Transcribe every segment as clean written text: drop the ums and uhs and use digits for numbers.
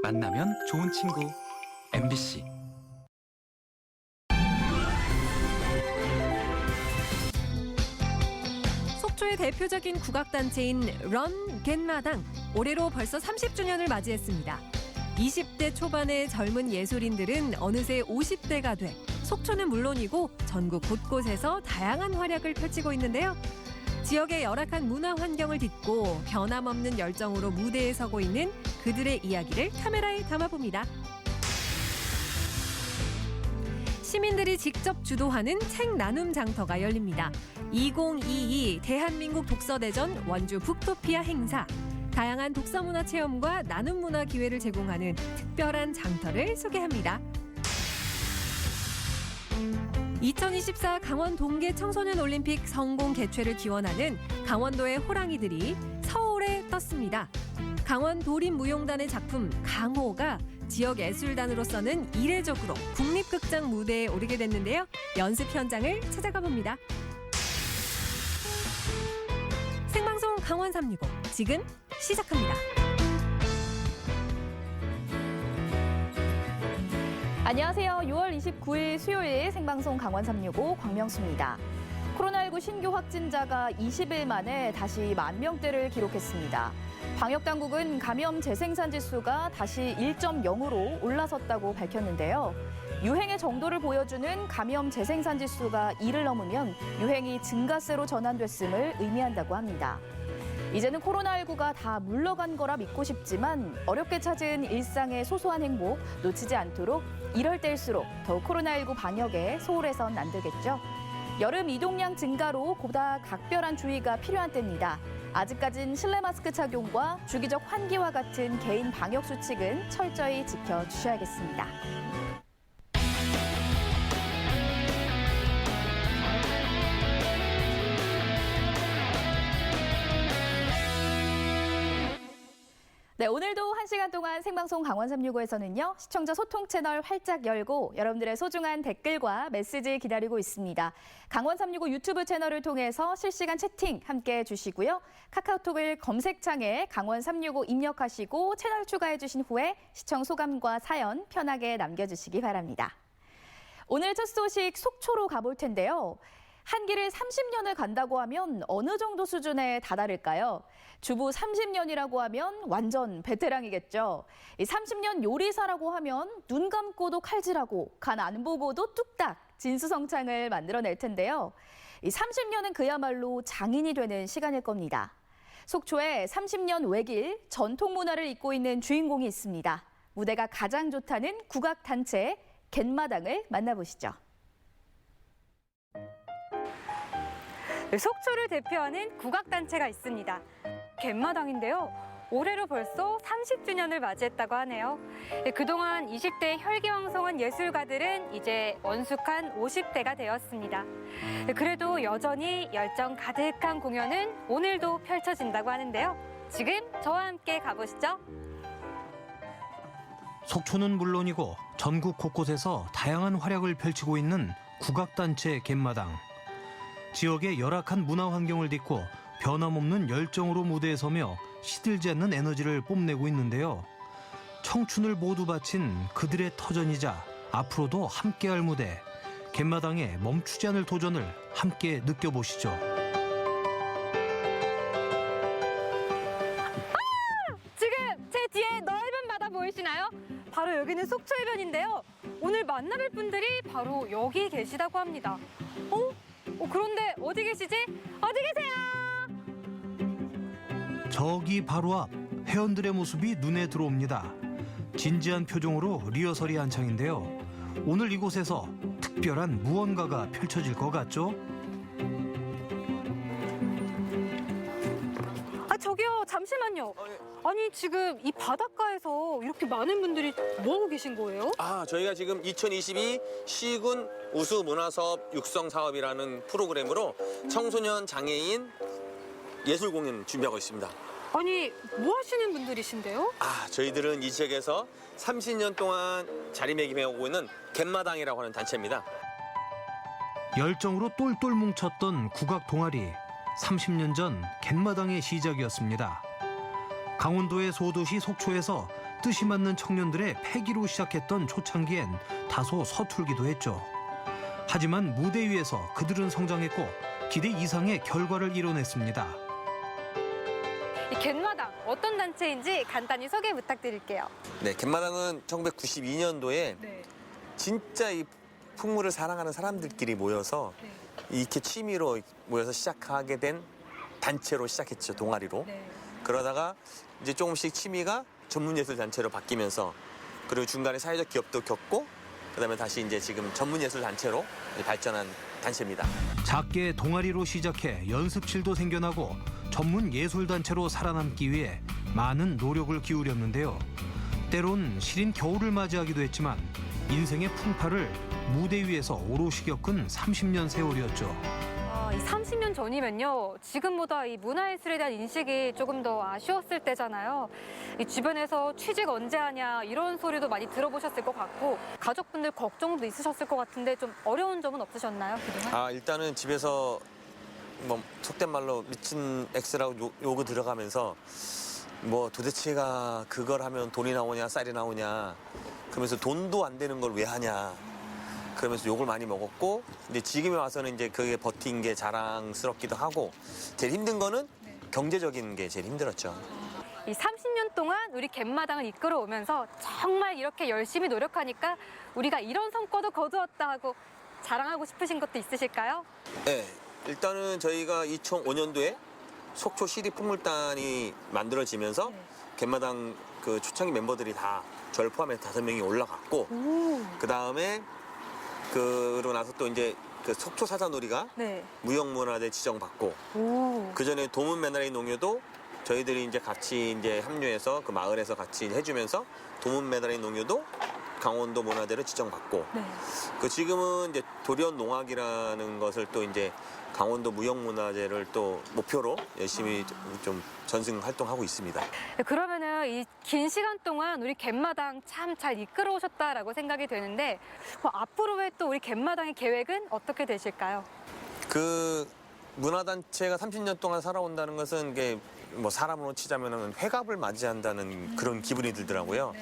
만나면 좋은 친구 MBC. 속초의 대표적인 국악단체인 런 갯마당. 올해로 벌써 30주년을 맞이했습니다. 20대 초반의 젊은 예술인들은 어느새 50대가 돼 속초는 물론이고 전국 곳곳에서 다양한 활약을 펼치고 있는데요. 지역의 열악한 문화 환경을 딛고 변함없는 열정으로 무대에 서고 있는 그들의 이야기를 카메라에 담아봅니다. 시민들이 직접 주도하는 책 나눔 장터가 열립니다. 2022 대한민국 독서대전 원주 북토피아 행사. 다양한 독서문화 체험과 나눔 문화 기회를 제공하는 특별한 장터를 소개합니다. 2024 강원 동계 청소년 올림픽 성공 개최를 기원하는 강원도의 호랑이들이 서울에 떴습니다. 강원 도립무용단의 작품 강호가 지역 예술단으로서는 이례적으로 국립극장 무대에 오르게 됐는데요. 연습 현장을 찾아가 봅니다. 생방송 강원 365 지금 시작합니다. 안녕하세요. 6월 29일 수요일 생방송 강원 365 광명수입니다. 코로나19 신규 확진자가 20일 만에 다시 10,000명대를 기록했습니다. 방역당국은 감염 재생산 지수가 다시 1.0으로 올라섰다고 밝혔는데요. 유행의 정도를 보여주는 감염 재생산 지수가 2를 넘으면 유행이 증가세로 전환됐음을 의미한다고 합니다. 이제는 코로나19가 다 물러간 거라 믿고 싶지만 어렵게 찾은 일상의 소소한 행복 놓치지 않도록 이럴 때일수록 더욱 코로나19 방역에 소홀해선 안 되겠죠. 여름 이동량 증가로 보다 각별한 주의가 필요한 때입니다. 아직까진 실내 마스크 착용과 주기적 환기와 같은 개인 방역 수칙은 철저히 지켜주셔야겠습니다. 네, 오늘도 1시간 동안 생방송 강원 365에서는요. 시청자 소통 채널 활짝 열고 여러분들의 소중한 댓글과 메시지 기다리고 있습니다. 강원 365 유튜브 채널을 통해서 실시간 채팅 함께 해주시고요. 카카오톡을 검색창에 강원 365 입력하시고 채널 추가해 주신 후에 시청 소감과 사연 편하게 남겨주시기 바랍니다. 오늘 첫 소식 속초로 가볼 텐데요. 한 길을 30년을 간다고 하면 어느 정도 수준에 다다를까요? 주부 30년이라고 하면 완전 베테랑이겠죠. 30년 요리사라고 하면 눈 감고도 칼질하고 간 안 보고도 뚝딱 진수성찬을 만들어낼 텐데요. 30년은 그야말로 장인이 되는 시간일 겁니다. 속초에 30년 외길 전통 문화를 잇고 있는 주인공이 있습니다. 무대가 가장 좋다는 국악단체 갯마당을 만나보시죠. 속초를 대표하는 국악단체가 있습니다. 갯마당인데요. 올해로 벌써 30주년을 맞이했다고 하네요. 그동안 20대 혈기왕성한 예술가들은 이제 원숙한 50대가 되었습니다. 그래도 여전히 열정 가득한 공연은 오늘도 펼쳐진다고 하는데요. 지금 저와 함께 가보시죠. 속초는 물론이고 전국 곳곳에서 다양한 활약을 펼치고 있는 국악단체 갯마당. 지역의 열악한 문화 환경을 딛고 변함없는 열정으로 무대에 서며 시들지 않는 에너지를 뽐내고 있는데요. 청춘을 모두 바친 그들의 터전이자 앞으로도 함께할 무대, 갯마당의 멈추지 않을 도전을 함께 느껴보시죠. 지금 제 뒤에 넓은 바다 보이시나요? 바로 여기는 속초해변인데요. 오늘 만나뵐 분들이 바로 여기 계시다고 합니다. 그런데 어디 계시지? 어디 계세요? 저기 바로 앞 회원들의 모습이 눈에 들어옵니다. 진지한 표정으로 리허설이 한창인데요. 오늘 이곳에서 특별한 무언가가 펼쳐질 것 같죠? 저기요, 잠시만요. 아니, 지금 이 바닷가에서 이렇게 많은 분들이 뭐하고 계신 거예요? 저희가 지금 2022 시군 우수 문화사업 육성 사업이라는 프로그램으로 청소년 장애인 예술 공연 준비하고 있습니다. 아니, 뭐 하시는 분들이신데요? 저희들은 이 지역에서 30년 동안 자리매김해오고 있는 갯마당이라고 하는 단체입니다. 열정으로 똘똘 뭉쳤던 국악 동아리. 30년 전 갯마당의 시작이었습니다. 강원도의 소도시 속초에서 뜻이 맞는 청년들의 패기로 시작했던 초창기엔 다소 서툴기도 했죠. 하지만 무대 위에서 그들은 성장했고 기대 이상의 결과를 이뤄냈습니다. 이 갯마당 어떤 단체인지 간단히 소개 부탁드릴게요. 네, 갯마당은 1992년도에 네. 진짜 이 풍물을 사랑하는 사람들끼리 모여서 네. 이렇게 취미로 모여서 시작하게 된 단체로 시작했죠, 동아리로. 네. 그러다가 이제 조금씩 취미가 전문예술 단체로 바뀌면서 그리고 중간에 사회적 기업도 겪고 그다음에 다시 이제 지금 전문예술 단체로 발전한 단체입니다. 작게 동아리로 시작해 연습실도 생겨나고 전문 예술 단체로 살아남기 위해 많은 노력을 기울였는데요. 때론 시린 겨울을 맞이하기도 했지만 인생의 풍파를 무대 위에서 오롯이 겪은 30년 세월이었죠. 이 30년 전이면요, 지금보다 이 문화예술에 대한 인식이 조금 더 아쉬웠을 때잖아요. 이 주변에서 취직 언제 하냐 이런 소리도 많이 들어보셨을 것 같고 가족분들 걱정도 있으셨을 것 같은데 좀 어려운 점은 없으셨나요, 그동안? 일단은 집에서 뭐 속된 말로 미친 X라고 요구 들어가면서 뭐 도대체가 그걸 하면 돈이 나오냐 쌀이 나오냐 그러면서 돈도 안 되는 걸 왜 하냐 그러면서 욕을 많이 먹었고 근데 지금에 와서는 이제 그게 버틴 게 자랑스럽기도 하고 제일 힘든 거는 경제적인 게 제일 힘들었죠. 이 30년 동안 우리 갯마당을 이끌어오면서 정말 이렇게 열심히 노력하니까 우리가 이런 성과도 거두었다 하고 자랑하고 싶으신 것도 있으실까요? 네, 일단은 저희가 2005년도에 속초 시립풍물단이 만들어지면서 갯마당 그 초창기 멤버들이 다 저를 포함해서 5명이 올라갔고 그 다음에 그러고 나서 또 이제 그 속초 사자놀이가 네. 무형문화재 지정받고 오. 그 전에 도문 메나리 농협도 저희들이 이제 같이 이제 합류해서 그 마을에서 같이 해주면서 도문 메나리 농협도 강원도 문화재로 지정받고 네. 그 지금은 이제 도련 농악이라는 것을 또 이제 강원도 무형문화재를 또 목표로 열심히 좀 전승 활동하고 있습니다. 그러면은 이 긴 시간 동안 우리 갯마당 참 잘 이끌어 오셨다라고 생각이 되는데 앞으로의 또 우리 갯마당의 계획은 어떻게 되실까요? 그 문화단체가 30년 동안 살아온다는 것은 이게 뭐 사람으로 치자면은 회갑을 맞이한다는 그런 기분이 들더라고요.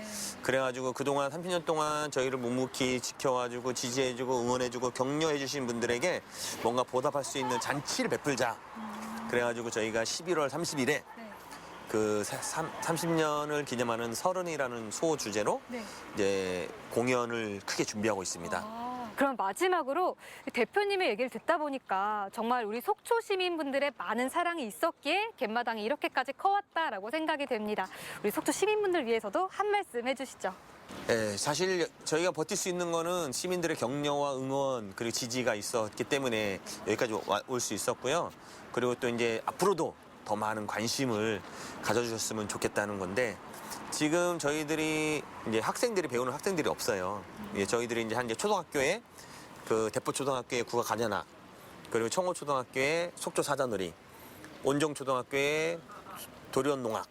그래가지고 그동안 30년 동안 저희를 묵묵히 지켜와주고 지지해주고 응원해주고 격려해주신 분들에게 뭔가 보답할 수 있는 잔치를 베풀자. 그래가지고 저희가 11월 30일에 그 30년을 기념하는 설은이라는 소 주제로 이제 공연을 크게 준비하고 있습니다. 그럼 마지막으로 대표님의 얘기를 듣다 보니까 정말 우리 속초 시민분들의 많은 사랑이 있었기에 갯마당이 이렇게까지 커왔다라고 생각이 됩니다. 우리 속초 시민분들 위해서도 한 말씀 해주시죠. 네, 사실 저희가 버틸 수 있는 거는 시민들의 격려와 응원 그리고 지지가 있었기 때문에 여기까지 올 수 있었고요. 그리고 또 이제 앞으로도 더 많은 관심을 가져주셨으면 좋겠다는 건데 지금 저희들이 이제 배우는 학생들이 없어요. 저희들이 이제 한 초등학교에 그 대포초등학교의 국악가전악 그리고 청호초등학교의 속초사자놀이, 온정초등학교의 도련농악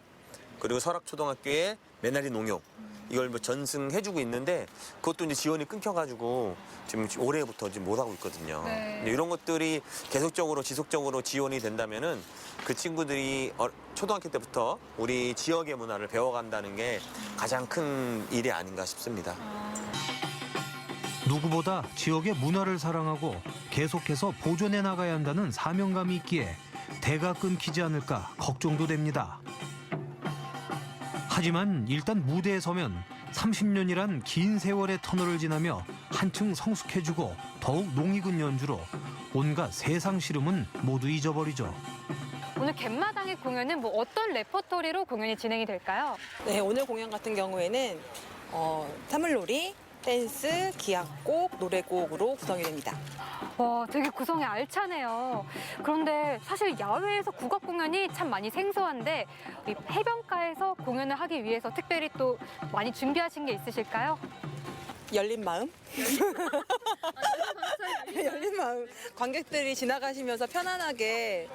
그리고 설악초등학교의 메나리 농협 이걸 뭐 전승해주고 있는데 그것도 이제 지원이 끊겨가지고 지금 올해부터 지금 못 하고 있거든요. 근데 이런 것들이 계속적으로 지속적으로 지원이 된다면은 그 친구들이 초등학교 때부터 우리 지역의 문화를 배워간다는 게 가장 큰 일이 아닌가 싶습니다. 누구보다 지역의 문화를 사랑하고 계속해서 보존해 나가야 한다는 사명감이 있기에 대가 끊기지 않을까 걱정도 됩니다. 하지만 일단 무대에 서면 30년이란 긴 세월의 터널을 지나며 한층 성숙해지고 더욱 농익은 연주로 온갖 세상 시름은 모두 잊어버리죠. 오늘 갯마당의 공연은 뭐 어떤 레퍼토리로 공연이 진행이 될까요? 네, 오늘 공연 같은 경우에는 사물놀이, 댄스, 기악곡, 노래곡으로 구성이 됩니다. 와, 되게 구성이 알차네요. 그런데 사실 야외에서 국악 공연이 참 많이 생소한데 이 해변가에서 공연을 하기 위해서 특별히 또 많이 준비하신 게 있으실까요? 열린 마음? 열린 마음. 관객들이 지나가시면서 편안하게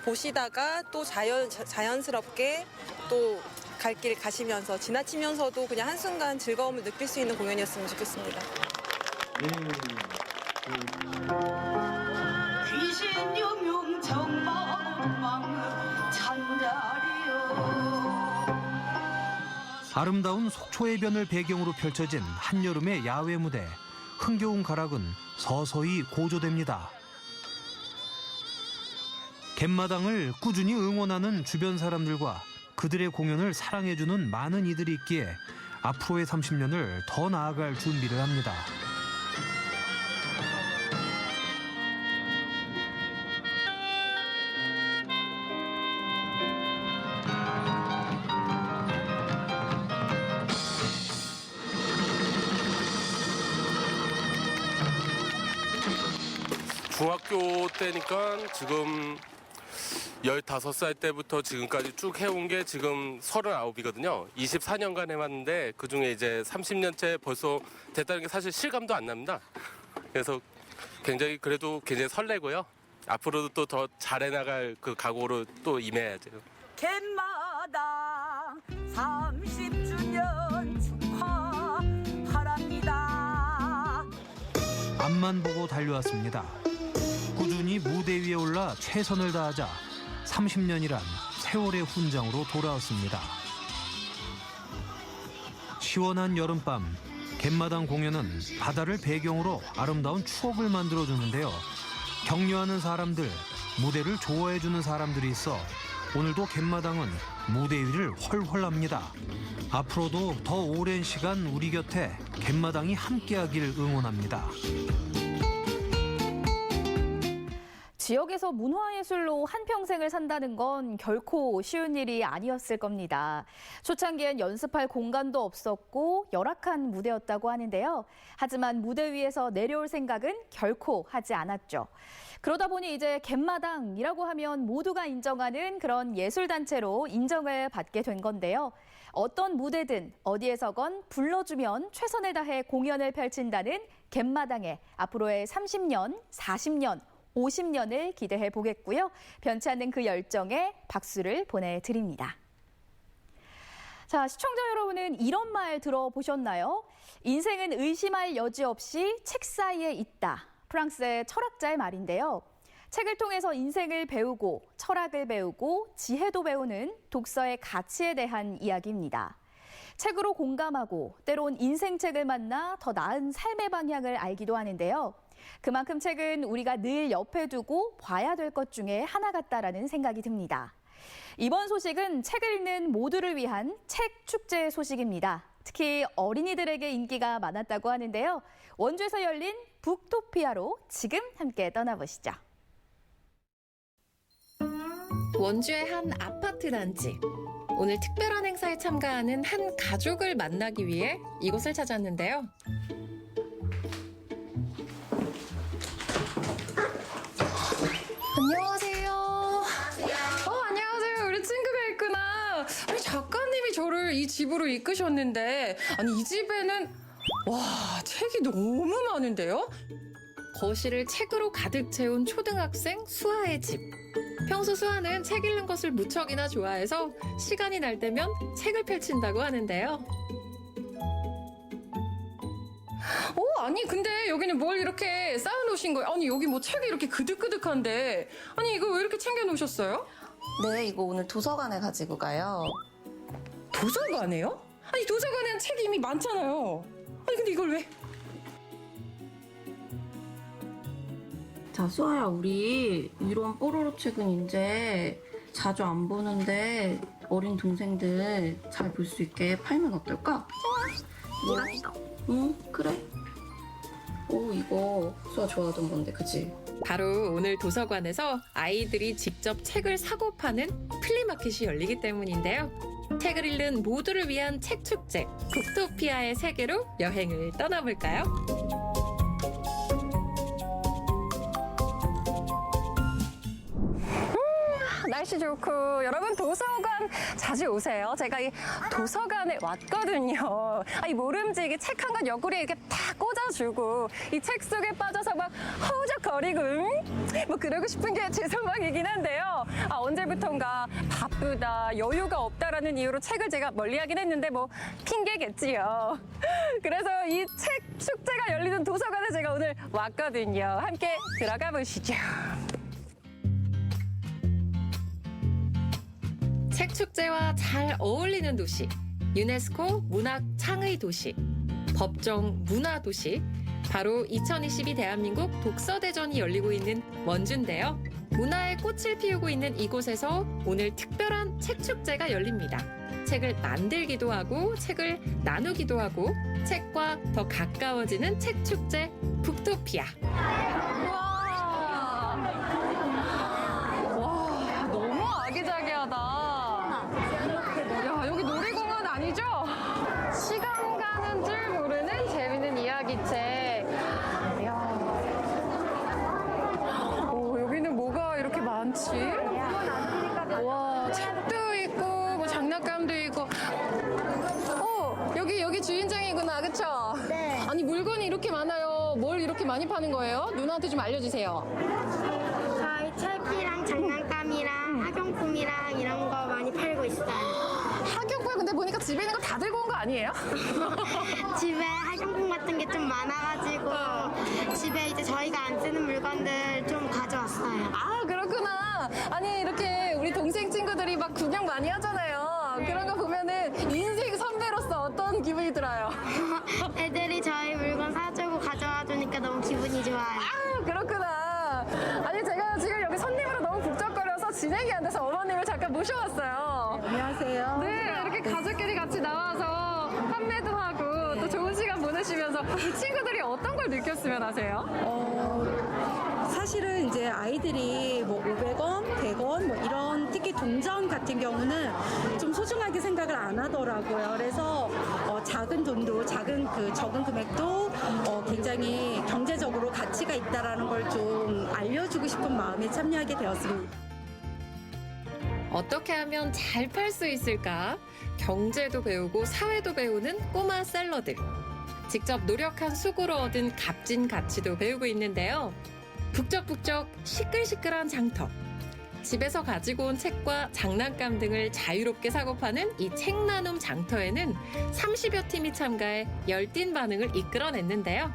보시다가 또 자연스럽게 또 갈 길 가시면서 지나치면서도 그냥 한순간 즐거움을 느낄 수 있는 공연이었으면 좋겠습니다. 귀신 유명 정망 찬자리여 아름다운 속초해변을 배경으로 펼쳐진 한여름의 야외 무대, 흥겨운 가락은 서서히 고조됩니다. 갯마당을 꾸준히 응원하는 주변 사람들과 그들의 공연을 사랑해주는 많은 이들이 있기에 앞으로의 30년을 더 나아갈 준비를 합니다. 중학교 때니까 지금 15살 때부터 지금까지 쭉 해온 게 지금 39이거든요. 24년간 해왔는데 그중에 이제 30년째 벌써 됐다는 게 사실 실감도 안 납니다. 그래서 굉장히 그래도 굉장히 설레고요. 앞으로도 또 더 잘해나갈 그 각오로 또 임해야죠. 갯마당 30주년 축하합니다. 앞만 보고 달려왔습니다. 꾸준히 무대 위에 올라 최선을 다하자 30년이란 세월의 훈장으로 돌아왔습니다. 시원한 여름밤, 갯마당 공연은 바다를 배경으로 아름다운 추억을 만들어주는데요. 격려하는 사람들, 무대를 좋아해주는 사람들이 있어 오늘도 갯마당은 무대 위를 훨훨합니다. 앞으로도 더 오랜 시간 우리 곁에 갯마당이 함께하길 응원합니다. 지역에서 문화예술로 한평생을 산다는 건 결코 쉬운 일이 아니었을 겁니다. 초창기엔 연습할 공간도 없었고 열악한 무대였다고 하는데요. 하지만 무대 위에서 내려올 생각은 결코 하지 않았죠. 그러다 보니 이제 갯마당이라고 하면 모두가 인정하는 그런 예술단체로 인정을 받게 된 건데요. 어떤 무대든 어디에서건 불러주면 최선을 다해 공연을 펼친다는 갯마당에 앞으로의 30년, 40년, 50년을 기대해 보겠고요. 변치 않는 그 열정에 박수를 보내드립니다. 자, 시청자 여러분은 이런 말 들어보셨나요? 인생은 의심할 여지 없이 책 사이에 있다. 프랑스의 철학자의 말인데요. 책을 통해서 인생을 배우고 철학을 배우고 지혜도 배우는 독서의 가치에 대한 이야기입니다. 책으로 공감하고 때론 인생책을 만나 더 나은 삶의 방향을 알기도 하는데요. 그만큼 책은 우리가 늘 옆에 두고 봐야 될 것 중에 하나 같다라는 생각이 듭니다. 이번 소식은 책을 읽는 모두를 위한 책 축제 소식입니다. 특히 어린이들에게 인기가 많았다고 하는데요. 원주에서 열린 북토피아로 지금 함께 떠나보시죠. 원주의 한 아파트 단지. 오늘 특별한 행사에 참가하는 한 가족을 만나기 위해 이곳을 찾았는데요. 안녕하세요. 안녕하세요. 우리 친구가 있구나. 아니, 작가님이 저를 이 집으로 이끄셨는데, 아니, 이 집에는, 와, 책이 너무 많은데요? 거실을 책으로 가득 채운 초등학생 수아의 집. 평소 수아는 책 읽는 것을 무척이나 좋아해서 시간이 날 때면 책을 펼친다고 하는데요. 아니 근데 여기는 뭘 이렇게 쌓아놓으신 거예요? 아니 여기 뭐 책이 이렇게 그득그득한데 아니 이거 왜 이렇게 챙겨놓으셨어요? 네, 이거 오늘 도서관에 가지고 가요. 도서관에요? 아니 도서관에는 책이 이미 많잖아요. 아니 근데 이걸 왜? 자, 수아야, 우리 이런 뽀로로 책은 이제 자주 안 보는데 어린 동생들 잘 볼 수 있게 팔면 어떨까? 좋아, 알았어. 응, 그래. 오, 이거 수아 좋아하던 건데, 그치? 바로 오늘 도서관에서 아이들이 직접 책을 사고 파는 플리마켓이 열리기 때문인데요. 책을 읽는 모두를 위한 책 축제, 북토피아의 세계로 여행을 떠나볼까요? 날씨 좋고 여러분 도서관 자주 오세요. 제가 이 도서관에 왔거든요. 이 모름지기 책 한 권 옆구리에 이렇게 탁 꽂아주고 이 책 속에 빠져서 막 허우적거리고 뭐 그러고 싶은 게 제 소망이긴 한데요. 언제부턴가 바쁘다, 여유가 없다라는 이유로 책을 제가 멀리하긴 했는데 뭐 핑계겠지요. 그래서 이 책 축제가 열리는 도서관에 제가 오늘 왔거든요. 함께 들어가 보시죠. 책 축제와 잘 어울리는 도시. 유네스코 문학 창의 도시, 법정 문화 도시, 바로 2022 대한민국 독서대전이 열리고 있는 원주인데요. 문화의 꽃을 피우고 있는 이곳에서 오늘 특별한 책축제가 열립니다. 책을 만들기도 하고 책을 나누기도 하고 책과 더 가까워지는 책축제 북토피아. 와, 너무 아기자기하다. 야, 여기 놀이공원 아니죠? 시간 가는 줄 모르는 재밌는 이야기책. 이야. 오, 여기는 뭐가 이렇게 많지? 와, 책도 있고, 뭐 장난감도 있고. 여기 주인장이구나, 그쵸? 네. 아니, 물건이 이렇게 많아요. 뭘 이렇게 많이 파는 거예요? 누나한테 좀 알려주세요. 저희 철기랑 장난감이랑 학용품이랑 이런 거 많이 팔고 있어요. 학용품 근데 보니까 집에 있는 거 다 들고 온 거 아니에요? 집에 학용품 같은 게 좀 많아가지고 집에 이제 저희가 안 쓰는 물건들 좀 가져왔어요. 아, 그렇구나. 아니, 이렇게 우리 동생 친구들이 막 구경 많이 하잖아요. 그런 거 보면은 인생 선배로서 어떤 기분이 들어요? 애들이 저희 물건 사주고 가져와 주니까 너무 기분이 좋아요. 아, 그렇구나. 아니, 제가 지금 여기 손님으로 너무 북적거려서 진행이 안 돼서 어머님을 잠깐 모셔왔어요. 안녕하세요. 네, 이렇게 가족끼리 같이 나와서 판매도 하고 또 좋은 시간 보내시면서 이 친구들이 어떤 걸 느꼈으면 하세요? 사실은 이제 아이들이 뭐 500원, 100원 뭐 이런 특히 동전 같은 경우는 좀 소중하게 생각을 안 하더라고요. 그래서 작은 돈도 적은 금액도 굉장히 경제적으로 가치가 있다라는 걸 좀 알려주고 싶은 마음에 참여하게 되었습니다. 어떻게 하면 잘 팔 수 있을까? 경제도 배우고 사회도 배우는 꼬마 셀러들. 직접 노력한 수고로 얻은 값진 가치도 배우고 있는데요. 북적북적 시끌시끌한 장터. 집에서 가지고 온 책과 장난감 등을 자유롭게 사고 파는 이 책나눔 장터에는 30여 팀이 참가해 열띤 반응을 이끌어냈는데요.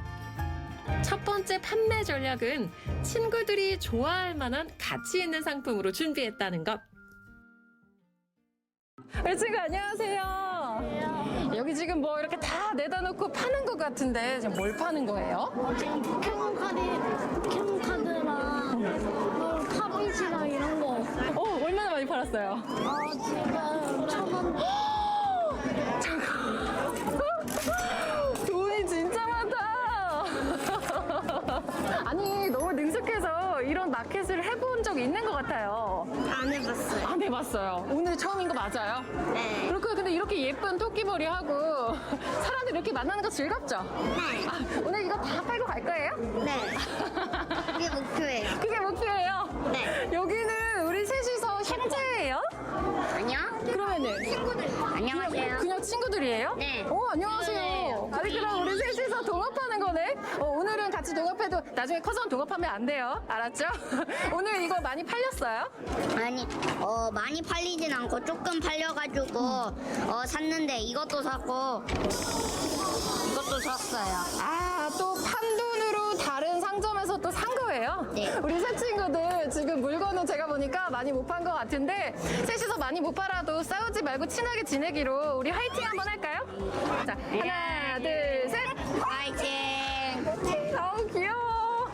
첫 번째 판매 전략은 친구들이 좋아할 만한 가치 있는 상품으로 준비했다는 것. 우리 친구 안녕하세요. 여기 지금 뭐 이렇게 다 내다 놓고 파는 것 같은데 지금 뭘 파는 거예요? 포켓몬카드랑 뭐 카비지랑 이런 거. 얼마나 많이 팔았어요? 지금 1,000원. 돈이 진짜 많다. 아니, 너무 능숙해서 이런 마켓을 해본 적 있는 것 같아요. 안 해봤어요. 안 해봤어요. 오늘 처음인 거 맞아요? 네. 그렇고 근데 이렇게 예쁜 토끼머리 하고 사람들 이렇게 만나는 거 즐겁죠? 네. 오늘 이거 다 팔고 갈 거예요? 네. 그게 목표예요. 그게 목표예요? 네. 여기는 우리 셋이서 형제예요? 아니요. 그러면은 친구들. 안녕하세요. 그냥 친구들이에요? 네. 안녕하세요. 네. 아니, 그럼 우리 셋이서 동업하는 거네? 오늘은 같이 동업해도 나중에 커서는 동업하면 안 돼요. 알았죠? 오늘 이거 많이 팔렸어요? 아니, 많이 팔리진 않고 조금 팔려가지고 샀는데 이것도 샀고 이것도 샀어요. 아, 또 판돈으로 다른 상점에서 또 산 거예요? 네. 우리 새 친구들 지금 물건은 제가 보니까 많이 못 판 것 같은데 셋이서 많이 못 팔아도 싸우지 말고 친하게 지내기로 우리 화이팅 한번 할까요? 자, 하나, 둘, 셋! 화이팅! 너무 귀여워.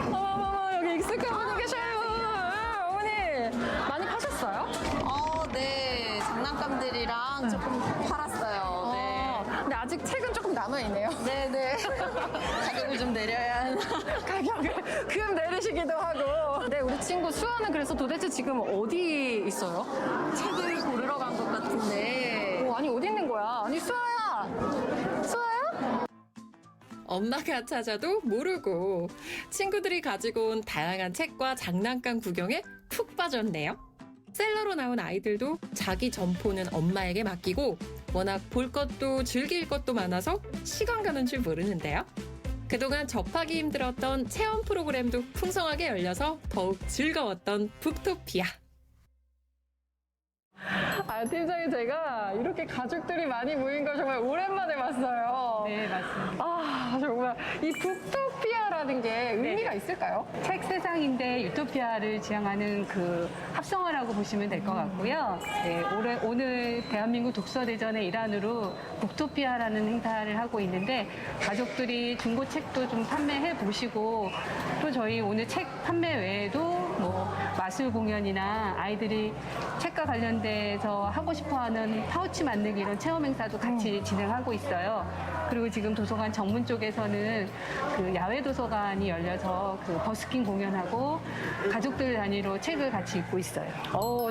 어머머머, 여기 익숙한 분이 계셔요. 어머니, 많이 파셨어요? 네. 장난감들이랑 조금 팔았어요. 네. 근데 아직 책은 조금 남아있네요. 네네. 가격을 좀 내려야. 가격을 금 내리시기도 하고. 네, 우리 친구 수아는 그래서 도대체 지금 어디 있어요? 책을 고르러 간 것 같은데. 아니, 어디 있는 거야? 아니, 수아야! 수아야? 엄마가 찾아도 모르고 친구들이 가지고 온 다양한 책과 장난감 구경에 푹 빠졌네요. 셀러로 나온 아이들도 자기 점포는 엄마에게 맡기고 워낙 볼 것도 즐길 것도 많아서 시간 가는 줄 모르는데요. 그동안 접하기 힘들었던 체험 프로그램도 풍성하게 열려서 더욱 즐거웠던 북토피아. 팀장님, 제가 이렇게 가족들이 많이 모인 걸 정말 오랜만에 봤어요. 네, 맞습니다. 정말 이 북토피아 유토피아라는 게 의미가 있을까요? 책 세상인데 유토피아를 지향하는 그 합성어라고 보시면 될 것 같고요. 네, 오늘 대한민국 독서대전의 일환으로 북토피아라는 행사를 하고 있는데 가족들이 중고책도 좀 판매해 보시고 또 저희 오늘 책 판매 외에도 뭐 마술 공연이나 아이들이 책과 관련돼서 하고 싶어하는 파우치 만들기 이런 체험 행사도 같이 진행하고 있어요. 그리고 지금 도서관 정문 쪽에서는 그 야외 도서관이 열려서 그 버스킹 공연하고 가족들 단위로 책을 같이 읽고 있어요.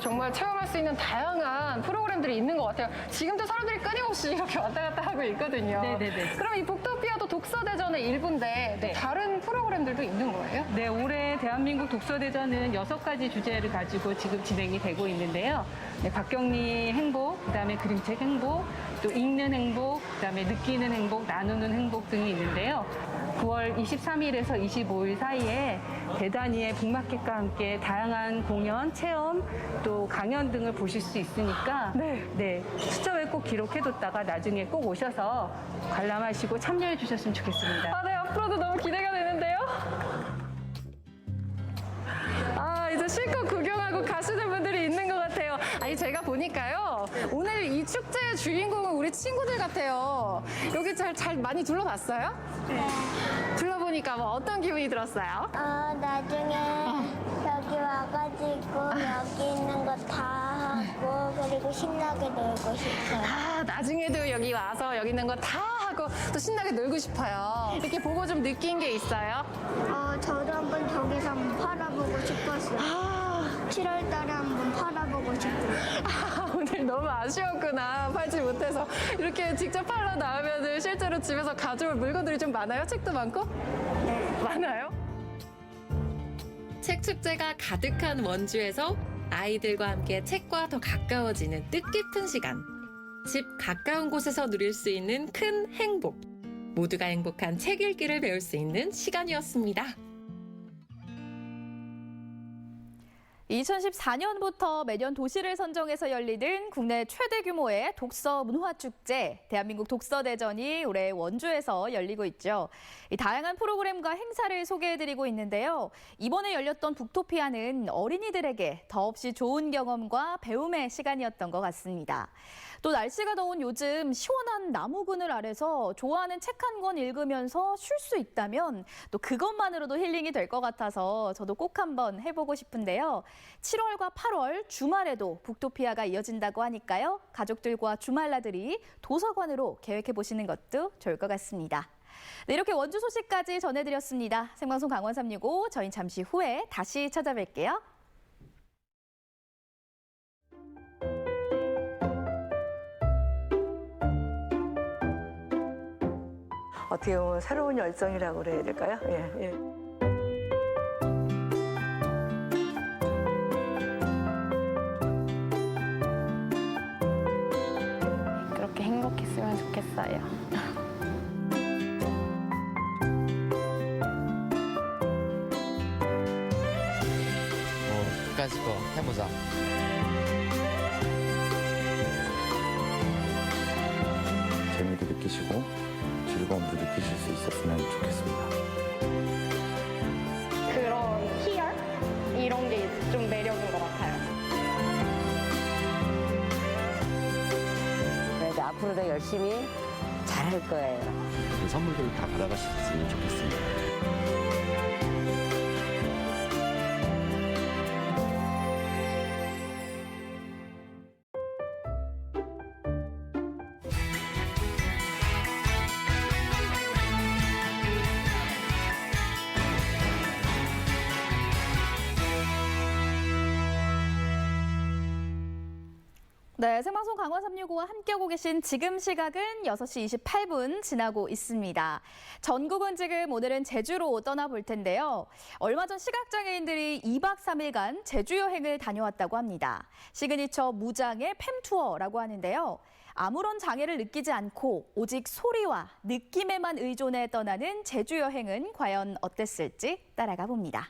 정말 체험할 수 있는 다양한 프로그램들이 있는 것 같아요. 지금도 사람들이 끊임없이 이렇게 왔다 갔다 하고 있거든요. 네네네. 그럼 이 북토피아도 독서대전의 일부인데 또 네. 다른 프로그램들도 있는 거예요? 네, 올해 대한민국 독서대전은 6가지 주제를 가지고 지금 진행이 되고 있는데요. 네, 박경리 행복, 그다음에 그림책 행복, 또 읽는 행복, 그다음에 느끼는 행복, 나누는 행복 등이 있는데요. 9월 23일에서 25일 사이에 대단위의 북마켓과 함께 다양한 공연, 체험, 또 강연 등을 보실 수 있으니까 네, 수첩에 꼭 기록해뒀다가 나중에 꼭 오셔서 관람하시고 참여해 주셨으면 좋겠습니다. 네, 앞으로도 너무 기대가 되는데요. 이제 실컷 구경하고 가시는 분들이 있는 것 같아요. 아니, 제가 보니까요. 오늘 이 축제의 주인공은 우리 친구들 같아요. 여기 잘 많이 둘러봤어요? 네. 둘러보니까 뭐 어떤 기분이 들었어요? 나중에 여기 와가지고 여기 있는 거 다 하고 그리고 신나게 놀고 싶어요. 나중에도 여기 와서 여기 있는 거 다 하고 또 신나게 놀고 싶어요. 이렇게 보고 좀 느낀 게 있어요? 저도 한번 저기서 한번 팔아보고 싶었어요. 7월 달에 한번 팔아보고 싶어요. 오늘 너무 아쉬웠구나. 팔지 못해서. 이렇게 직접 팔러 나오면 실제로 집에서 가져올 물건들이 좀 많아요? 책도 많고? 네. 많아요? 책 축제가 가득한 원주에서 아이들과 함께 책과 더 가까워지는 뜻깊은 시간. 집 가까운 곳에서 누릴 수 있는 큰 행복. 모두가 행복한 책 읽기를 배울 수 있는 시간이었습니다. 2014년부터 매년 도시를 선정해서 열리는 국내 최대 규모의 독서 문화축제, 대한민국 독서대전이 올해 원주에서 열리고 있죠. 이 다양한 프로그램과 행사를 소개해드리고 있는데요. 이번에 열렸던 북토피아는 어린이들에게 더없이 좋은 경험과 배움의 시간이었던 것 같습니다. 또 날씨가 더운 요즘 시원한 나무 그늘 아래서 좋아하는 책 한 권 읽으면서 쉴 수 있다면 또 그것만으로도 힐링이 될 것 같아서 저도 꼭 한번 해보고 싶은데요. 7월과 8월 주말에도 북토피아가 이어진다고 하니까요. 가족들과 주말나들이 도서관으로 계획해보시는 것도 좋을 것 같습니다. 네, 이렇게 원주 소식까지 전해드렸습니다. 생방송 강원 365, 저희는 잠시 후에 다시 찾아뵐게요. 어떻게 보면 새로운 열정이라고 그래야 될까요? 예. 그렇게 행복했으면 좋겠어요. 끝까지 거 해보자. 재미도 느끼시고 즐거움도 느끼실 수 있었으면 좋겠습니다. 그런 희열? 이런 게 좀 매력인 것 같아요. 그래도 앞으로도 열심히 잘할 거예요. 그 선물들 다 받아가셨으면 좋겠습니다. 네, 생방송 강원 365와 함께하고 계신 지금 시각은 6시 28분 지나고 있습니다. 전국은 지금 오늘은 제주로 떠나볼 텐데요. 얼마 전 시각장애인들이 2박 3일간 제주 여행을 다녀왔다고 합니다. 시그니처 무장의 팸투어라고 하는데요. 아무런 장애를 느끼지 않고 오직 소리와 느낌에만 의존해 떠나는 제주 여행은 과연 어땠을지 따라가 봅니다.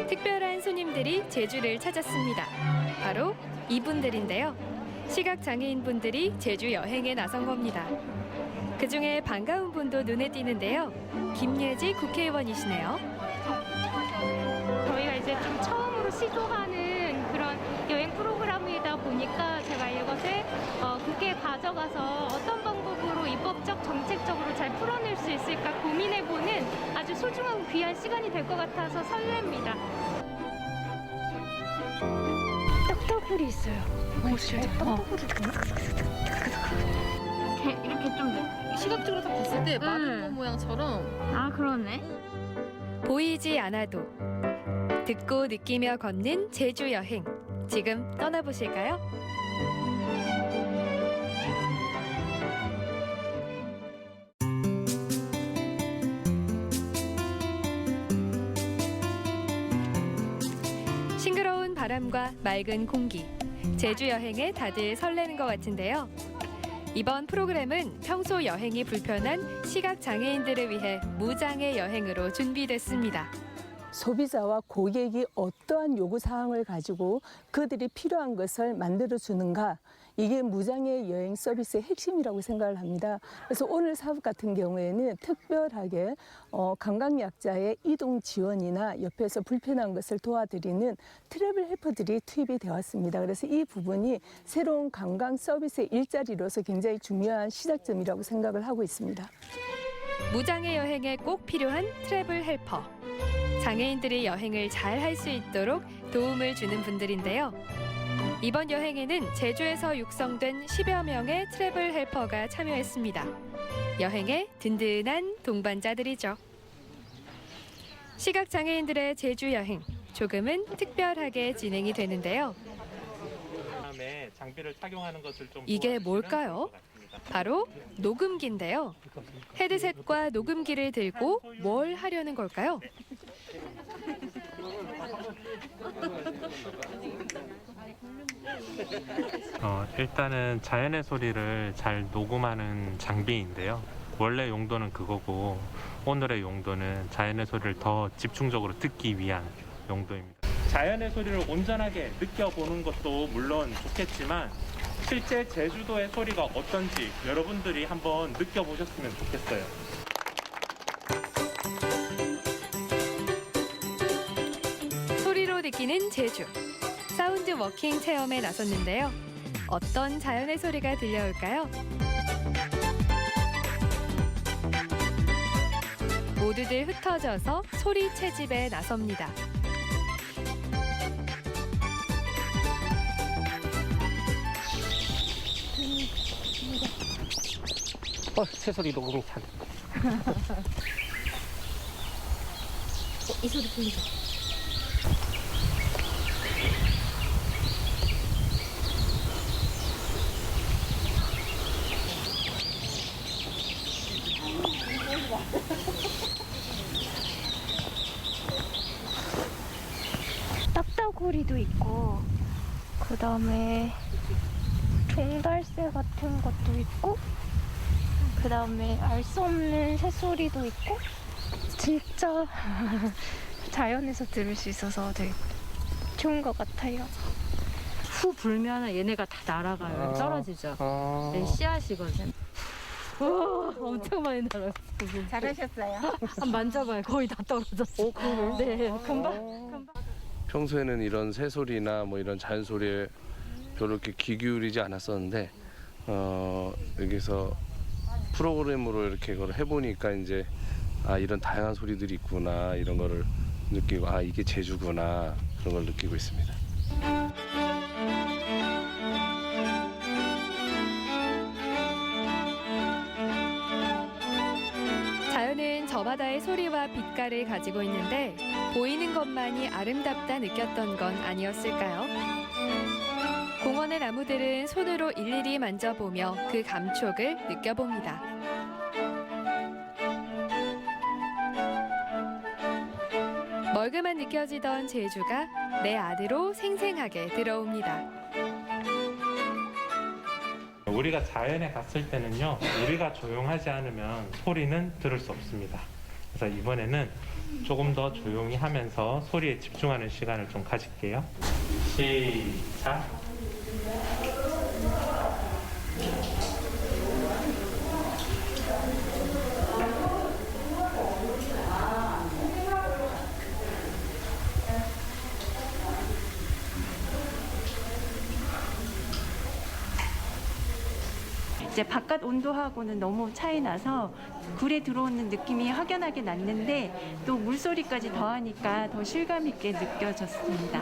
특별한 손님들이 제주를 찾았습니다. 바로 이분들인데요. 시각장애인분들이 제주 여행에 나선 겁니다. 그중에 반가운 분도 눈에 띄는데요. 김예지 국회의원이시네요. 저희가 이제 좀 처음으로 시도하는 그런 여행 프로그램이다 보니까 제가 이것을 국회에 가져가서 어떤 방법으로 입법적, 정책적으로 잘 풀어낼 수 있을까 고민해보는 아주 소중하고 귀한 시간이 될 것 같아서 설렙니다. 떡떡불이 있어요. 이렇게 좀 시각적으로 딱 봤을 때 마른 모양처럼. 아, 그러네. 보이지 않아도 듣고 느끼며 걷는 제주 여행. 지금 떠나보실까요? 싱그러운 바람과 맑은 공기. 제주 여행에 다들 설레는 것 같은데요. 이번 프로그램은 평소 여행이 불편한 시각장애인들을 위해 무장애 여행으로 준비됐습니다. 소비자와 고객이 어떠한 요구사항을 가지고 그들이 필요한 것을 만들어주는가, 이게 무장애 여행 서비스의 핵심이라고 생각을 합니다. 그래서 오늘 사업 같은 경우에는 특별하게 감각약자의 이동 지원이나 옆에서 불편한 것을 도와드리는 트래블 헬퍼들이 투입이 되었습니다. 그래서 이 부분이 새로운 관광 서비스의 일자리로서 굉장히 중요한 시작점이라고 생각을 하고 있습니다. 무장애 여행에 꼭 필요한 트래블 헬퍼. 장애인들이 여행을 잘 할 수 있도록 도움을 주는 분들인데요. 이번 여행에는 제주에서 육성된 10여 명의 트래블 헬퍼가 참여했습니다. 여행의 든든한 동반자들이죠. 시각장애인들의 제주 여행, 조금은 특별하게 진행이 되는데요. 장비를 착용하는 것을 좀 이게 뭘까요? 바로 녹음기인데요. 헤드셋과 녹음기를 들고 뭘 하려는 걸까요? 일단은 자연의 소리를 잘 녹음하는 장비인데요. 원래 용도는 그거고 오늘의 용도는 자연의 소리를 더 집중적으로 듣기 위한 용도입니다. 자연의 소리를 온전하게 느껴보는 것도 물론 좋겠지만 실제 제주도의 소리가 어떤지 여러분들이 한번 느껴보셨으면 좋겠어요. 소리로 느끼는 제주. 사운드 워킹 체험에 나섰는데요. 어떤 자연의 소리가 들려올까요? 모두들 흩어져서 소리 채집에 나섭니다. 새소리 녹음이 잘. 이 소리 들리죠? 딱따구리도 있고, 그 다음에 종달새 같은 것도 있고, 그 다음에 알 수 없는 새소리도 있고, 진짜 자연에서 들을 수 있어서 되게 좋은 것 같아요. 후 불면 얘네가 다 날아가요. 떨어지죠. 네, 씨앗이거든. 우와, 엄청 많이 날아요. 잘하셨어요. 한번 만져봐요. 거의 다 떨어졌어요. 네, 금방. 평소에는 이런 새소리나 뭐 이런 자연 소리에 별로 이렇게 귀 기울이지 않았었는데 여기서 프로그램으로 이렇게 그걸 해보니까 이제 이런 다양한 소리들이 있구나 이런 거를 느끼고 이게 제주구나 그런 걸 느끼고 있습니다. 자연은 저마다의 소리와 빛깔을 가지고 있는데 보이는 것만이 아름답다 느꼈던 건 아니었을까요? 공원의 나무들은 손으로 일일이 만져보며 그 감촉을 느껴봅니다. 멀게만 느껴지던 제주가 내 안으로 생생하게 들어옵니다. 우리가 자연에 갔을 때는요, 우리가 조용하지 않으면 소리는 들을 수 없습니다. 그래서 이번에는 조금 더 조용히 하면서 소리에 집중하는 시간을 좀 가질게요. 시작. 이제 바깥 온도하고는 너무 차이 나서 굴에 들어오는 느낌이 확연하게 났는데 또 물소리까지 더하니까 더 실감 있게 느껴졌습니다.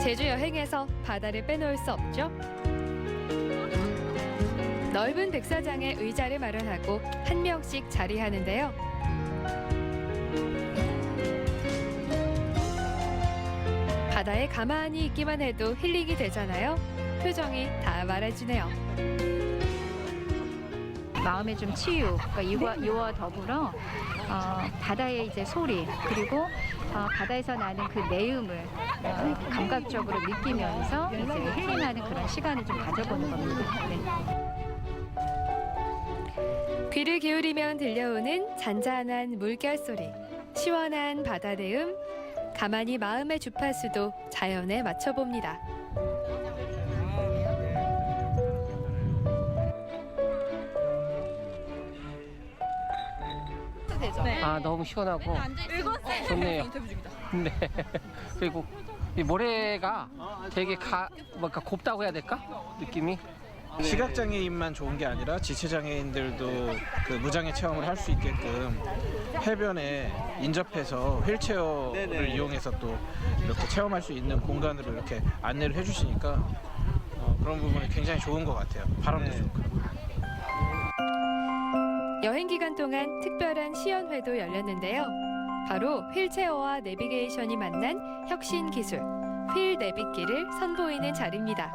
제주 여행에서 바다를 빼놓을 수 없죠. 넓은 백사장에 의자를 마련하고 한 명씩 자리하는데요. 바다에 가만히 있기만 해도 힐링이 되잖아요. 표정이 다 말해주네요. 마음의 좀 치유, 그러니까 이와 더불어 바다의 이제 소리 그리고 바다에서 나는 그 내음을 감각적으로 느끼면서 이제 힐링하는 그런 시간을 좀 가져보는 겁니다. 네. 귀를 기울이면 들려오는 잔잔한 물결 소리, 시원한 바다 내음, 가만히 마음의 주파수도 자연에 맞춰봅니다. 아, 너무 시원하고 좋네요. 네. 그리고 이 모래가 되게 뭔가 곱다고 해야 될까? 느낌이. 시각장애인만 좋은 게 아니라 지체장애인들도 그 무장애 체험을 할 수 있게끔 해변에 인접해서 휠체어를 이용해서 또 이렇게 체험할 수 있는 공간으로 이렇게 안내를 해주시니까 그런 부분이 굉장히 좋은 것 같아요. 바람도 좋고. 여행 기간 동안 특별한 시연회도 열렸는데요. 바로 휠체어와 내비게이션이 만난 혁신 기술, 휠 내비기를 선보이는 자리입니다.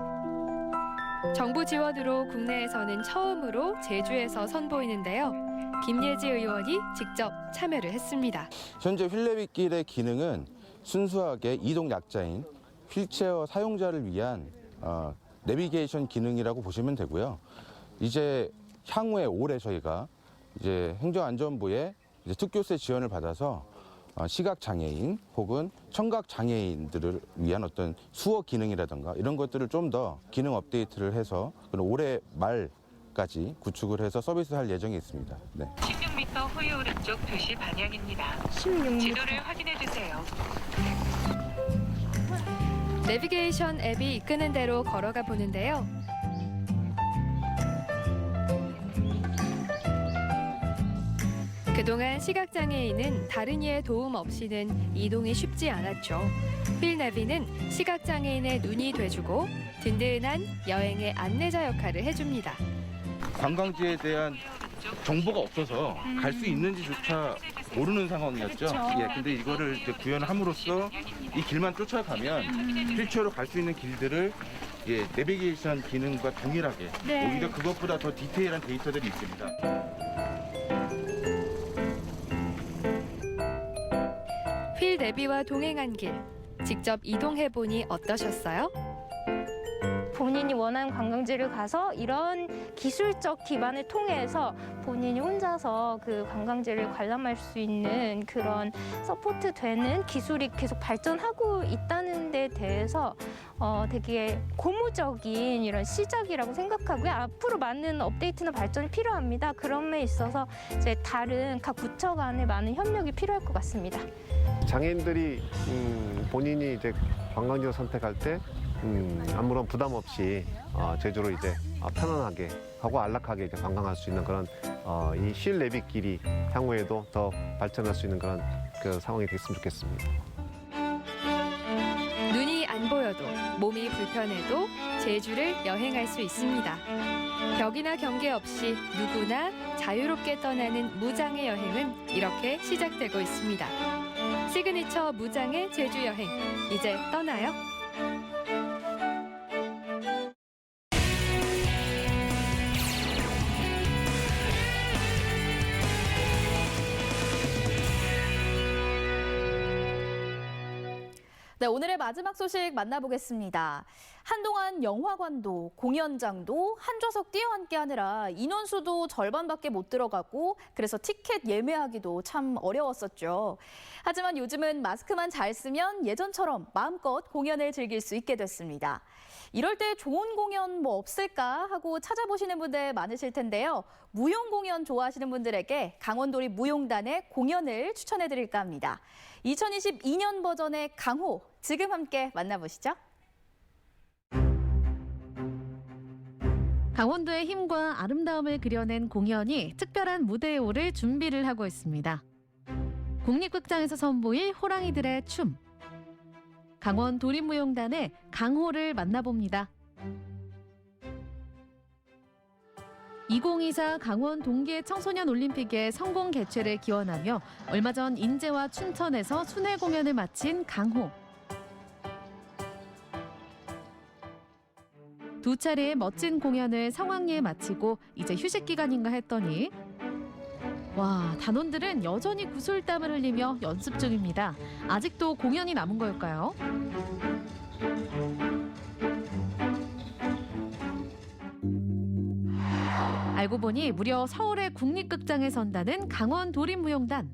정부 지원으로 국내에서는 처음으로 제주에서 선보이는데요. 김예지 의원이 직접 참여를 했습니다. 현재 휠내비길의 기능은 순수하게 이동 약자인 휠체어 사용자를 위한 내비게이션 기능이라고 보시면 되고요. 이제 향후에 올해 저희가 이제 행정안전부의 이제 특교세 지원을 받아서 시각장애인 혹은 청각장애인들을 위한 어떤 수어 기능이라든가 이런 것들을 좀 더 기능 업데이트를 해서 올해 말까지 구축을 해서 서비스할 예정이 있습니다. 네. 16m 후위 오른쪽 표시 방향입니다. 16m. 지도를 확인해 주세요. 내비게이션 앱이 이끄는 대로 걸어가 보는데요. 그동안 시각장애인은 다른 이의 도움 없이는 이동이 쉽지 않았죠. 휠내비는 시각장애인의 눈이 돼주고 든든한 여행의 안내자 역할을 해줍니다. 관광지에 대한 정보가 없어서 갈 수 있는지조차 모르는 상황이었죠. 예, 근데 이거를 이제 구현을 함으로써 이 길만 쫓아가면 휠체어로 갈 수 있는 길들을 내비게이션 기능과 동일하게 오히려 그것보다 더 디테일한 데이터들이 있습니다. 휠 내비와 동행한 길, 직접 이동해보니 어떠셨어요? 본인이 원하는 관광지를 가서 이런 기술적 기반을 통해서 본인이 혼자서 그 관광지를 관람할 수 있는 그런 서포트 되는 기술이 계속 발전하고 있다는 데 대해서 되게 고무적인 이런 시작이라고 생각하고요. 앞으로 많은 업데이트나 발전이 필요합니다. 그런 데 있어서 이제 다른 각 부처 간의 많은 협력이 필요할 것 같습니다. 장애인들이 본인이 이제 관광지를 선택할 때 아무런 부담 없이 제주로 이제 편안하게 하고 안락하게 이제 관광할 수 있는 그런 이 휠 내비길이 향후에도 더 발전할 수 있는 그런 그 상황이 됐으면 좋겠습니다. 눈이 안 보여도 몸이 불편해도 제주를 여행할 수 있습니다. 벽이나 경계 없이 누구나 자유롭게 떠나는 무장애 여행은 이렇게 시작되고 있습니다. 시그니처 무장애 제주 여행, 이제 떠나요. 네, 오늘의 마지막 소식 만나보겠습니다. 한동안 영화관도 공연장도 한 좌석 뛰어 앉게 하느라 인원수도 절반밖에 못 들어가고 그래서 티켓 예매하기도 참 어려웠었죠. 하지만 요즘은 마스크만 잘 쓰면 예전처럼 마음껏 공연을 즐길 수 있게 됐습니다. 이럴 때 좋은 공연 뭐 없을까 하고 찾아보시는 분들 많으실 텐데요. 무용 공연 좋아하시는 분들에게 강원도립 무용단의 공연을 추천해드릴까 합니다. 2022년 버전의 강호, 지금 함께 만나보시죠. 강원도의 힘과 아름다움을 그려낸 공연이 특별한 무대에 오를 준비를 하고 있습니다. 국립극장에서 선보일 호랑이들의 춤. 강원 도립무용단의 강호를 만나봅니다. 2024 강원 동계 청소년 올림픽의 성공 개최를 기원하며 얼마 전 인제와 춘천에서 순회 공연을 마친 강호. 두 차례의 멋진 공연을 성황리에 마치고 이제 휴식 기간인가 했더니 와, 단원들은 여전히 구슬땀을 흘리며 연습 중입니다. 아직도 공연이 남은 걸까요? 알고 보니 무려 서울의 국립극장에 선다는 강원 도립무용단.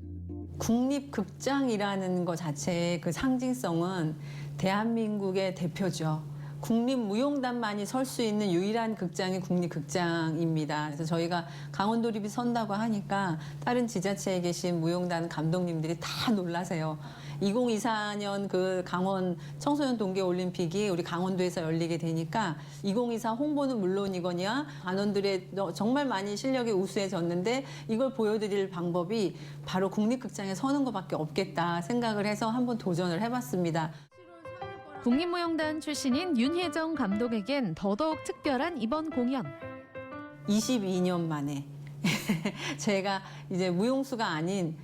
국립극장이라는 것 자체의 그 상징성은 대한민국의 대표죠. 국립무용단만이 설 수 있는 유일한 극장이 국립극장입니다. 그래서 저희가 강원도립이 선다고 하니까 다른 지자체에 계신 무용단 감독님들이 다 놀라세요. 2024년 그 강원 청소년 동계올림픽이 우리 강원도에서 열리게 되니까 2024 홍보는 물론이거니와 단원들의 정말 많이 실력이 우수해졌는데 이걸 보여드릴 방법이 바로 국립극장에 서는 것밖에 없겠다 생각을 해서 한번 도전을 해봤습니다. 국립무용단 출신인 윤혜정 감독에겐 더더욱 특별한 이번 공연. 22년 만에 제가 이제 무용수가 아닌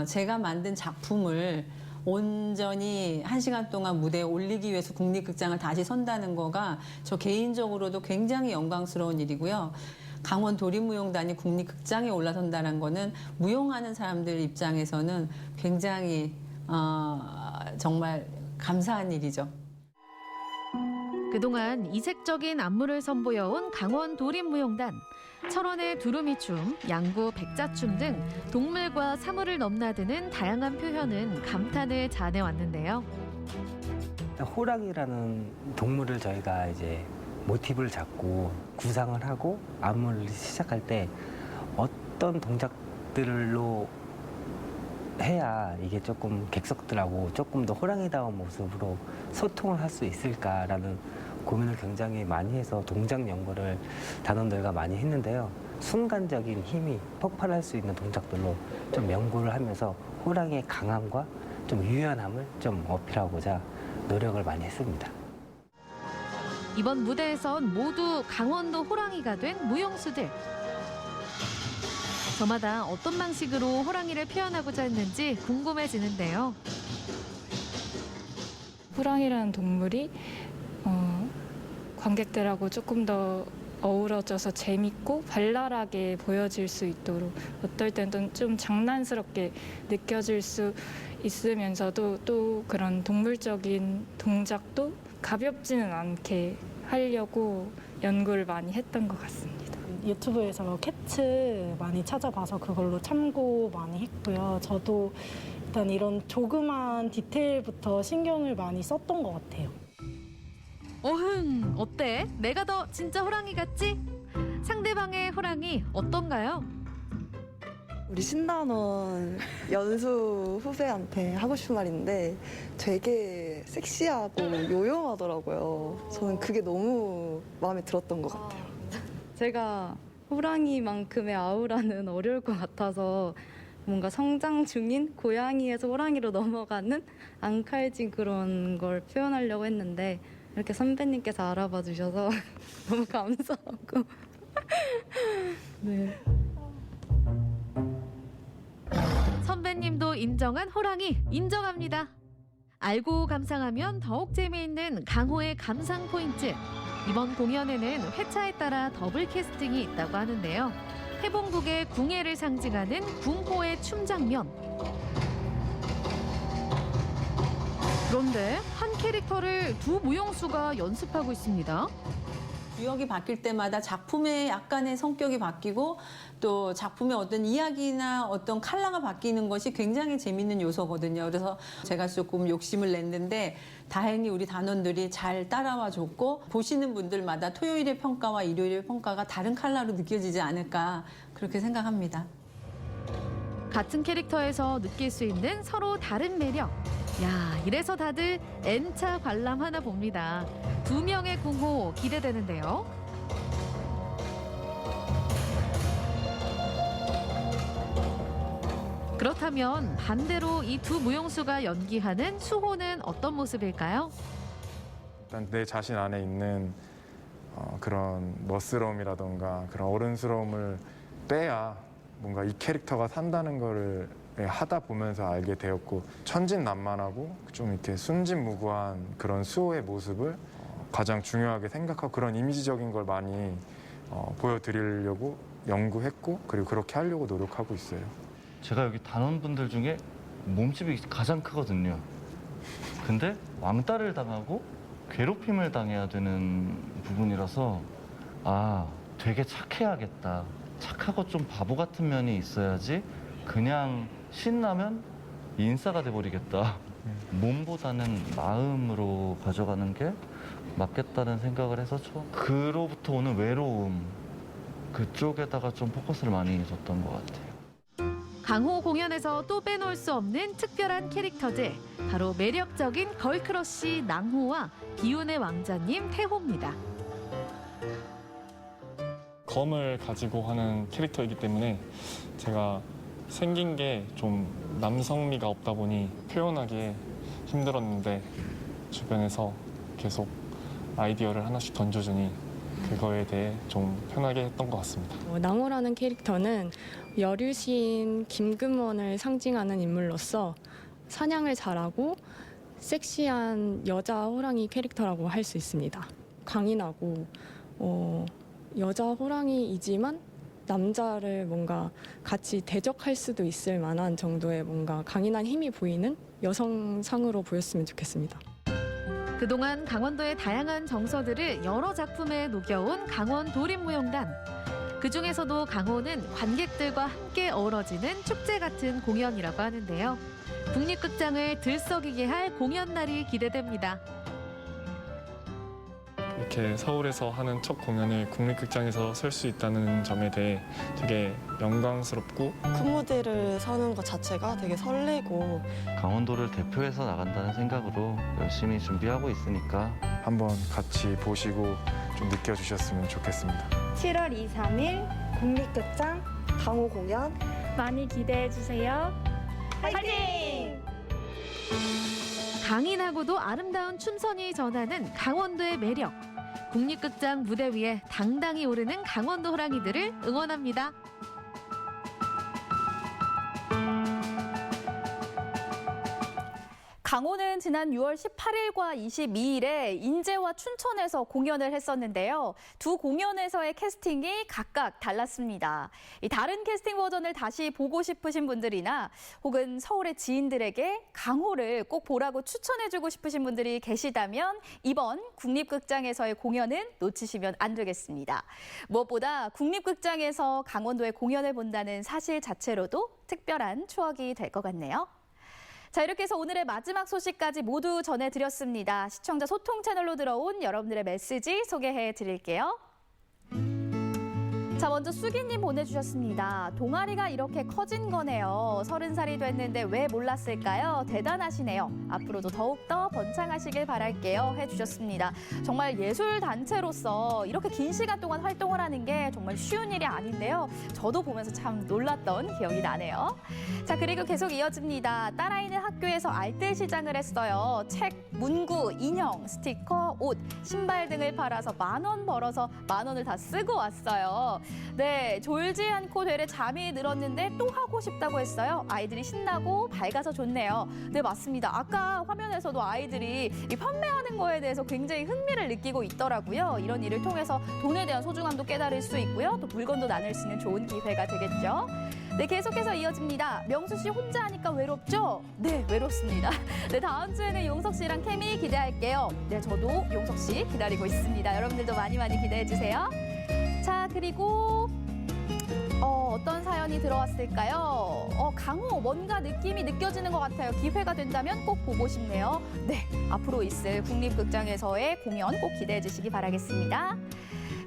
제가 만든 작품을 온전히 1시간 동안 무대에 올리기 위해서 국립극장을 다시 선다는 거가 저 개인적으로도 굉장히 영광스러운 일이고요. 강원 도립무용단이 국립극장에 올라선다는 거는 무용하는 사람들 입장에서는 굉장히 정말 감사한 일이죠. 그동안 이색적인 안무를 선보여온 강원 도립무용단. 철원의 두루미춤, 양구 백자춤 등 동물과 사물을 넘나드는 다양한 표현은 감탄을 자아내왔는데요. 호랑이라는 동물을 저희가 이제 모티브를 잡고 구상을 하고 안무를 시작할 때 어떤 동작들로 해야 이게 조금 객석들하고 조금 더 호랑이다운 모습으로 소통을 할 수 있을까라는 고민을 굉장히 많이 해서 동작 연구를 단원들과 많이 했는데요. 순간적인 힘이 폭발할 수 있는 동작들로 좀 연구를 하면서 호랑이의 강함과 좀 유연함을 좀 어필하고자 노력을 많이 했습니다. 이번 무대에선 모두 강원도 호랑이가 된 무용수들. 저마다 어떤 방식으로 호랑이를 표현하고자 했는지 궁금해지는데요. 호랑이라는 동물이 관객들하고 조금 더 어우러져서 재밌고 발랄하게 보여질 수 있도록 어떨 때는 좀 장난스럽게 느껴질 수 있으면서도 또 그런 동물적인 동작도 가볍지는 않게 하려고 연구를 많이 했던 것 같습니다. 유튜브에서 캣츠 많이 찾아봐서 그걸로 참고 많이 했고요. 저도 일단 이런 조그만 디테일부터 신경을 많이 썼던 것 같아요. 어흥, 어때? 내가 더 진짜 호랑이 같지? 상대방의 호랑이 어떤가요? 우리 신단원 연수 후배한테 하고 싶은 말인데 되게 섹시하고 요염하더라고요. 저는 그게 너무 마음에 들었던 것 같아요. 제가 호랑이만큼의 아우라는 어려울 것 같아서 뭔가 성장 중인 고양이에서 호랑이로 넘어가는 앙칼진 그런 걸 표현하려고 했는데 이렇게 선배님께서 알아봐 주셔서 너무 감사하고 네. 선배님도 인정한 호랑이 인정합니다. 알고 감상하면 더욱 재미있는 강호의 감상 포인트. 이번 공연에는 회차에 따라 더블 캐스팅이 있다고 하는데요. 해봉국의 궁예를 상징하는 궁호의 춤 장면. 그런데 한 캐릭터를 두 무용수가 연습하고 있습니다. 구역이 바뀔 때마다 작품의 약간의 성격이 바뀌고 또 작품의 어떤 이야기나 어떤 컬러가 바뀌는 것이 굉장히 재밌는 요소거든요. 그래서 제가 조금 욕심을 냈는데 다행히 우리 단원들이 잘 따라와 줬고 보시는 분들마다 토요일의 평가와 일요일의 평가가 다른 컬러로 느껴지지 않을까 그렇게 생각합니다. 같은 캐릭터에서 느낄 수 있는 서로 다른 매력. 야, 이래서 다들 N차 관람하나 봅니다. 2명의 궁호 기대되는데요. 그렇다면 반대로 이 두 무용수가 연기하는 수호는 어떤 모습일까요? 일단 내 자신 안에 있는 그런 멋스러움이라던가 그런 어른스러움을 빼야 뭔가 이 캐릭터가 산다는 거를 하다 보면서 알게 되었고, 천진난만하고 좀 이렇게 순진무구한 그런 수호의 모습을 가장 중요하게 생각하고 그런 이미지적인 걸 많이 보여드리려고 연구했고, 그리고 그렇게 하려고 노력하고 있어요. 제가 여기 단원분들 중에 몸집이 가장 크거든요. 근데 왕따를 당하고 괴롭힘을 당해야 되는 부분이라서 되게 착해야겠다. 착하고 좀 바보 같은 면이 있어야지 그냥 신나면 인싸가 돼버리겠다. 몸보다는 마음으로 가져가는 게 맞겠다는 생각을 해서 그로부터 오는 외로움 그쪽에다가 좀 포커스를 많이 줬던 것 같아요. 강호 공연에서 또 빼놓을 수 없는 특별한 캐릭터들, 바로 매력적인 걸크러쉬 낭호와 비운의 왕자님 태호입니다. 검을 가지고 하는 캐릭터이기 때문에 제가 생긴 게 좀 남성미가 없다 보니 표현하기 힘들었는데, 주변에서 계속 아이디어를 하나씩 던져주니 그거에 대해 좀 편하게 했던 것 같습니다. 낭호라는 캐릭터는 여류시인 김금원을 상징하는 인물로서 사냥을 잘하고 섹시한 여자 호랑이 캐릭터라고 할 수 있습니다. 강인하고 여자 호랑이이지만 남자를 뭔가 같이 대적할 수도 있을 만한 정도의 뭔가 강인한 힘이 보이는 여성상으로 보였으면 좋겠습니다. 그동안 강원도의 다양한 정서들을 여러 작품에 녹여온 강원 도립무용단. 그중에서도 강호는 관객들과 함께 어우러지는 축제 같은 공연이라고 하는데요. 국립극장을 들썩이게 할 공연 날이 기대됩니다. 이렇게 서울에서 하는 첫 공연을 국립극장에서 설 수 있다는 점에 대해 되게 영광스럽고, 큰 무대를 서는 것 자체가 되게 설레고, 강원도를 대표해서 나간다는 생각으로 열심히 준비하고 있으니까 한번 같이 보시고 좀 느껴주셨으면 좋겠습니다. 7월 2, 3일 국립극장 강호 공연 많이 기대해 주세요. 화이팅! 강인하고도 아름다운 춤선이 전하는 강원도의 매력. 국립극장 무대 위에 당당히 오르는 강원도 호랑이들을 응원합니다. 강호는 지난 6월 18일과 22일에 인제와 춘천에서 공연을 했었는데요. 두 공연에서의 캐스팅이 각각 달랐습니다. 이 다른 캐스팅 버전을 다시 보고 싶으신 분들이나 혹은 서울의 지인들에게 강호를 꼭 보라고 추천해주고 싶으신 분들이 계시다면 이번 국립극장에서의 공연은 놓치시면 안 되겠습니다. 무엇보다 국립극장에서 강원도의 공연을 본다는 사실 자체로도 특별한 추억이 될 것 같네요. 자, 이렇게 해서 오늘의 마지막 소식까지 모두 전해드렸습니다. 시청자 소통 채널로 들어온 여러분들의 메시지 소개해 드릴게요. 자, 먼저 수기님 보내주셨습니다. 동아리가 이렇게 커진 거네요. 30살이 됐는데 왜 몰랐을까요? 대단하시네요. 앞으로도 더욱더 번창하시길 바랄게요. 해주셨습니다. 정말 예술단체로서 이렇게 긴 시간 동안 활동을 하는 게 정말 쉬운 일이 아닌데요. 저도 보면서 참 놀랐던 기억이 나네요. 자, 그리고 계속 이어집니다. 딸아이는 학교에서 알뜰 시장을 했어요. 책, 문구, 인형, 스티커, 옷, 신발 등을 팔아서 10,000원 벌어서 10,000원을 다 쓰고 왔어요. 네, 졸지 않고 되레 잠이 늘었는데 또 하고 싶다고 했어요. 아이들이 신나고 밝아서 좋네요. 네, 맞습니다. 아까 화면에서도 아이들이 이 판매하는 거에 대해서 굉장히 흥미를 느끼고 있더라고요. 이런 일을 통해서 돈에 대한 소중함도 깨달을 수 있고요. 또 물건도 나눌 수 있는 좋은 기회가 되겠죠. 네, 계속해서 이어집니다. 명수 씨 혼자 하니까 외롭죠? 네, 외롭습니다. 네, 다음 주에는 용석 씨랑 케미 기대할게요. 네, 저도 용석 씨 기다리고 있습니다. 여러분들도 많이 기대해 주세요. 자, 그리고 어떤 사연이 들어왔을까요? 강호, 뭔가 느낌이 느껴지는 것 같아요. 기회가 된다면 꼭 보고 싶네요. 네, 앞으로 있을 국립극장에서의 공연 꼭 기대해 주시기 바라겠습니다.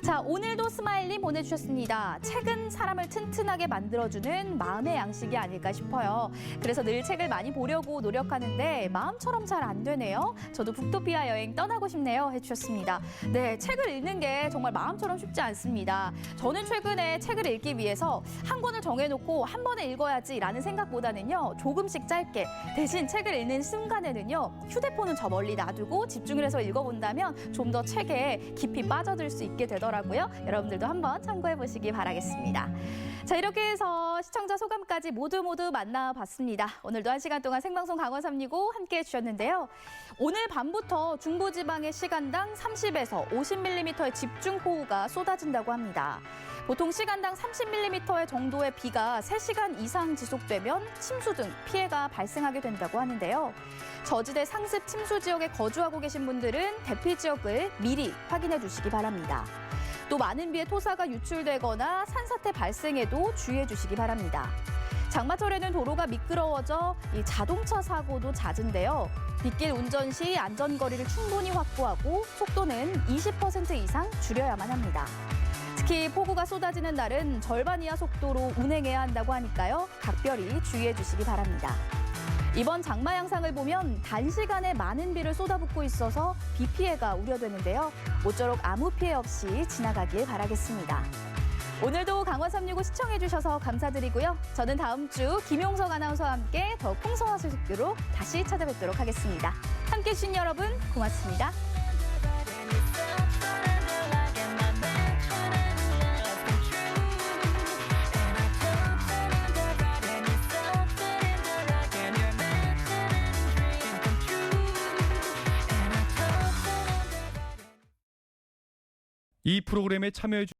자, 오늘도 스마일님 보내주셨습니다. 책은 사람을 튼튼하게 만들어주는 마음의 양식이 아닐까 싶어요. 그래서 늘 책을 많이 보려고 노력하는데 마음처럼 잘 안 되네요. 저도 북토피아 여행 떠나고 싶네요 해주셨습니다. 네, 책을 읽는 게 정말 마음처럼 쉽지 않습니다. 저는 최근에 책을 읽기 위해서 한 권을 정해놓고 한 번에 읽어야지라는 생각보다는요. 조금씩 짧게 대신 책을 읽는 순간에는요. 휴대폰은 저 멀리 놔두고 집중을 해서 읽어본다면 좀 더 책에 깊이 빠져들 수 있게 되더라고요. 여러분들도 한번 참고해 보시기 바라겠습니다. 자, 이렇게 해서 시청자 소감까지 모두 만나봤습니다. 오늘도 1시간 동안 생방송 강원 365 함께해 주셨는데요. 오늘 밤부터 중부지방의 시간당 30에서 50mm의 집중호우가 쏟아진다고 합니다. 보통 시간당 30mm 정도의 비가 3시간 이상 지속되면 침수 등 피해가 발생하게 된다고 하는데요. 저지대 상습 침수 지역에 거주하고 계신 분들은 대피 지역을 미리 확인해 주시기 바랍니다. 또 많은 비에 토사가 유출되거나 산사태 발생에도 주의해 주시기 바랍니다. 장마철에는 도로가 미끄러워져 이 자동차 사고도 잦은데요. 빗길 운전 시 안전거리를 충분히 확보하고 속도는 20% 이상 줄여야만 합니다. 특히 폭우가 쏟아지는 날은 절반 이하 속도로 운행해야 한다고 하니까요. 각별히 주의해 주시기 바랍니다. 이번 장마 양상을 보면 단시간에 많은 비를 쏟아붓고 있어서 비 피해가 우려되는데요. 모쪼록 아무 피해 없이 지나가길 바라겠습니다. 오늘도 강원 365 시청해 주셔서 감사드리고요. 저는 다음 주 김용석 아나운서와 함께 더 풍성한 소식으로 다시 찾아뵙도록 하겠습니다. 함께해 주신 여러분 고맙습니다. 이 프로그램에 참여해